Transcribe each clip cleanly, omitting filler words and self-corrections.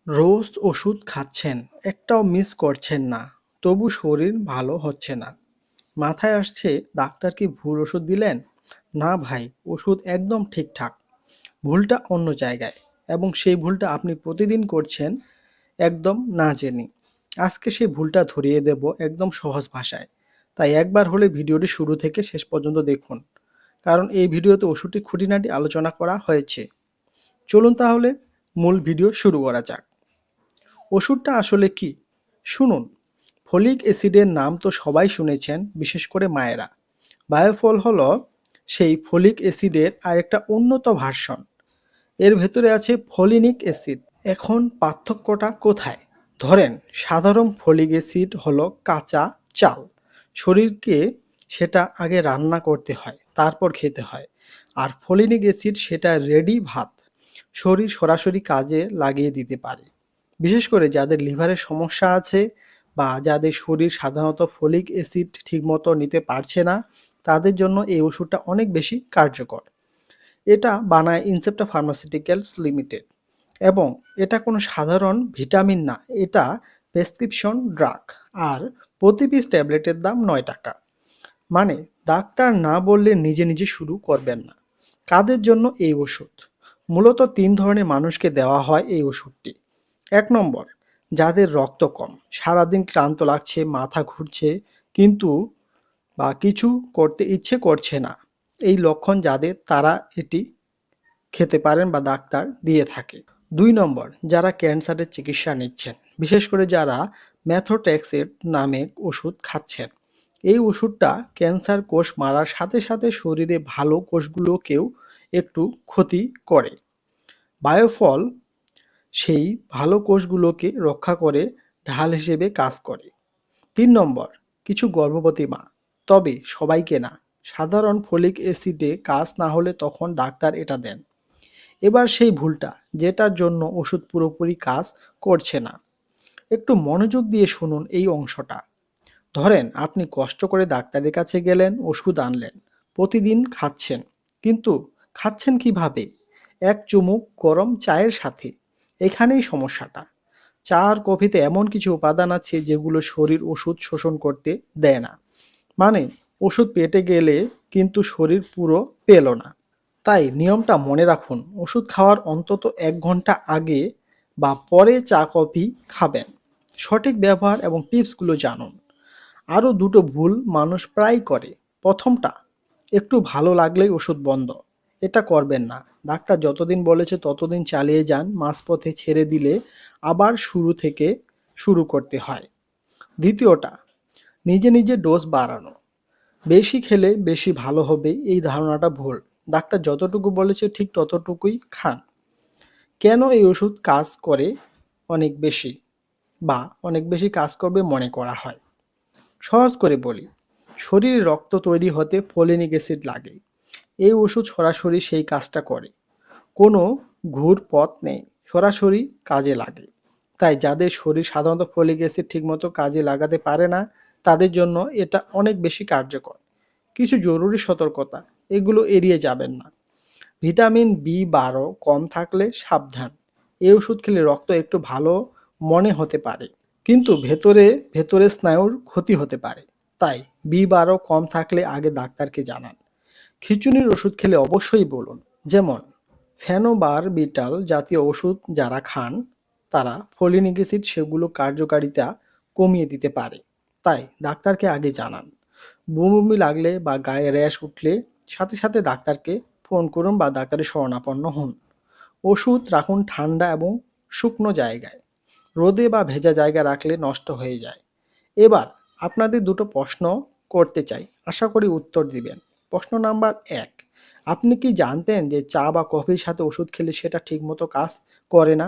রোজ ওষুধ খাচ্ছেন, একটাও মিস করছেন না, তবু শরীর ভালো হচ্ছে না। মাথায় আসছে ডাক্তার কি ভুল ওষুধ দিলেন? না ভাই, ওষুধ একদম ঠিকঠাক। ভুলটা অন্য জায়গায়, এবং সেই ভুলটা আপনি প্রতিদিন করছেন একদম না জেনে। আজকে সেই ভুলটা ধরিয়ে দেব একদম সহজ ভাষায়। তাই একবার হলে ভিডিওটি শুরু থেকে শেষ পর্যন্ত দেখুন, কারণ এই ভিডিওতে ওষুধটি খুঁটিনাটি আলোচনা করা হয়েছে। চলুন তাহলে মূল ভিডিও শুরু করা যাক। ওষুধটা আসলে কি? শুনুন। ফলিক অ্যাসিডের নাম তো সবাই শুনেছেন, বিশেষ করে মায়েরা। বায়োফল হলো সেই ফলিক অ্যাসিডের আরেকটা উন্নত ভার্সন। এর ভেতরে আছে ফলিনিক অ্যাসিড। এখন পার্থক্যটা কোথায়? ধরেন, সাধারণ ফলিক অ্যাসিড হলো কাঁচা চাল। শরীরকে সেটা আগে রান্না করতে হয়, তারপর খেতে হয়। আর ফলিনিক অ্যাসিড সেটা রেডি ভাত, শরীর সরাসরি কাজে লাগিয়ে দিতে পারে। বিশেষ করে যাদের লিভারের সমস্যা আছে বা যাদের শরীর সাধারণত ফলিক অ্যাসিড ঠিকমতো নিতে পারছে না, তাদের জন্য এই ওষুধটা অনেক বেশি কার্যকর। এটা বানায় ইনসেপ্টা ফার্মাসিউটিক্যালস লিমিটেড, এবং এটা কোনো সাধারণ ভিটামিন না, এটা প্রেসক্রিপশন ড্রাগ। আর প্রতি পিস ট্যাবলেটের দাম ৯ টাকা। মানে ডাক্তার না বললে নিজে নিজে শুরু করবেন না। কাদের জন্য এই ওষুধ? মূলত ৩ ধরনের মানুষকে দেওয়া হয় এই ওষুধটি। ১ নম্বর, যাদের রক্ত কম, সারাদিন ক্লান্ত লাগছে, মাথা ঘুরছে, কিন্তু বা কিছু করতে ইচ্ছে করছে না, এই লক্ষণ যাদের, তারা এটি খেতে পারেন বা ডাক্তার দিয়ে থাকে। ২ নম্বর, যারা ক্যান্সারের চিকিৎসা নিচ্ছেন, বিশেষ করে যারা ম্যাথোট্রেক্সেট নামে ওষুধ খাচ্ছেন। এই ওষুধটা ক্যান্সার কোষ মারার সাথে সাথে শরীরে ভালো কোষগুলোকেও একটু ক্ষতি করে। বায়োফল সেই ভালো কোষগুলোকে রক্ষা করে, ঢাল হিসেবে কাজ করে। ৩ নম্বর, কিছু গর্ভবতী মা, তবে সবাইকে না। সাধারণ ফলিক অ্যাসিডে কাজ না হলে তখন ডাক্তার এটা দেন। এবার সেই ভুলটা, যেটার জন্য ওষুধ পুরোপুরি কাজ করছে না। একটু মনোযোগ দিয়ে শুনুন এই অংশটা। ধরেন, আপনি কষ্ট করে ডাক্তারের কাছে গেলেন, ওষুধ আনলেন, প্রতিদিন খাচ্ছেন, কিন্তু খাচ্ছেন কিভাবে? এক চুমুক গরম চায়ের সাথে। এখানেই সমস্যাটা। চা আর কফিতে এমন কিছু উপাদান আছে যেগুলো শরীর ওষুধ শোষণ করতে দেয় না। মানে ওষুধ পেটে গেলে কিন্তু শরীর পুরো পেল না। তাই নিয়মটা মনে রাখুন, ওষুধ খাওয়ার অন্তত ১ ঘন্টা আগে বা পরে চা কফি খাবেন। সঠিক ব্যবহার এবং টিপসগুলো জানুন। আরও দুটো ভুল মানুষ প্রায় করে। প্রথমটা, একটু ভালো লাগলেই ওষুধ বন্ধ। এটা করবেন না। ডাক্তার যতদিন বলেছে ততদিন চালিয়ে যান, মাঝপথে ছেড়ে দিলে আবার শুরু থেকে শুরু করতে হয়। দ্বিতীয়টা, নিজে নিজে ডোজ বাড়ানো। বেশি খেলে বেশি ভালো হবে, এই ধারণাটা ভুল। ডাক্তার যতটুকু বলেছে ঠিক ততটুকুই খান। কেন এই ওষুধ কাজ করে অনেক বেশি, বা অনেক বেশি কাজ করবে মনে করা হয়? সহজ করে বলি, শরীরে রক্ত তৈরি হতে ফোলিনিক অ্যাসিড লাগে। এই ওষুধ সরাসরি সেই কাজটা করে। কোনো ঘুর পথ নেই, সরাসরি কাজে লাগে। তাই যাদের শরীর সাধারণত ফলিক অ্যাসিড ঠিকমতো কাজে লাগাতে পারে না, তাদের জন্য এটা অনেক বেশি কার্যকর। কিছু জরুরি সতর্কতা, এগুলো এড়িয়ে যাবেন না। ভিটামিন বি12 কম থাকলে সাবধান। এই ওষুধ খেলে রক্ত একটু ভালো মনে হতে পারে, কিন্তু ভেতরে ভেতরে স্নায়ুর ক্ষতি হতে পারে। তাই বি12 কম থাকলে আগে ডাক্তারকে জানান। খিঁচুনির ওষুধ খেলে অবশ্যই বলুন। যেমন ফেনোবারবিটাল জাতীয় ওষুধ যারা খান, তারা ফোলিনিক অ্যাসিড সেগুলো কার্যকারিতা কমিয়ে দিতে পারে। তাই ডাক্তারকে আগে জানান। বমি বমি লাগলে বা গায়ে র্যাশ উঠলে সাথে সাথে ডাক্তারকে ফোন করুন বা ডাক্তারের শরণাপন্ন হন। ওষুধ রাখুন ঠান্ডা এবং শুকনো জায়গায়। রোদে বা ভেজা জায়গায় রাখলে নষ্ট হয়ে যায়। এবার আপনাদের দুটো প্রশ্ন করতে চাই, আশা করি উত্তর দিবেন। প্রশ্ন নাম্বার ১, আপনি কি জানতেন যে চা বা কফির সাথে ওষুধ খেলে সেটা ঠিকমতো কাজ করে না?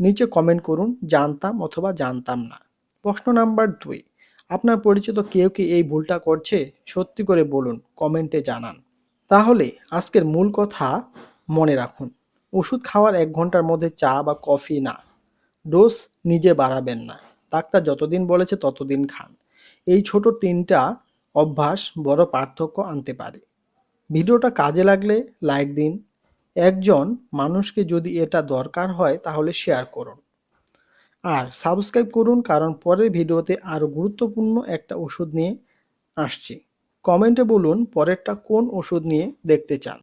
নিচে কমেন্ট করুন জানতাম অথবা জানতাম না। প্রশ্ন নাম্বার ২, আপনার পরিচিত কেউ কি এই ভুলটা করছে? সত্যি করে বলুন, কমেন্টে জানান। তাহলে আজকের মূল কথা মনে রাখুন, ওষুধ খাওয়ার ১ ঘন্টার মধ্যে চা বা কফি না। ডোজ নিজে বাড়াবেন না। ডাক্তার যতদিন বলেছে ততদিন খান। এই ছোট ৩টা অভ্যাস বড় পার্থক্য আনতে পারে। ভিডিওটা কাজে লাগলে লাইক দিন। একজন মানুষকে যদি এটা দরকার হয় তাহলে শেয়ার করুন। আর সাবস্ক্রাইব করুন, কারণ পরের ভিডিওতে আরও গুরুত্বপূর্ণ একটা ওষুধ নিয়ে আসছি। কমেন্টে বলুন পরেরটা কোন ওষুধ নিয়ে দেখতে চান।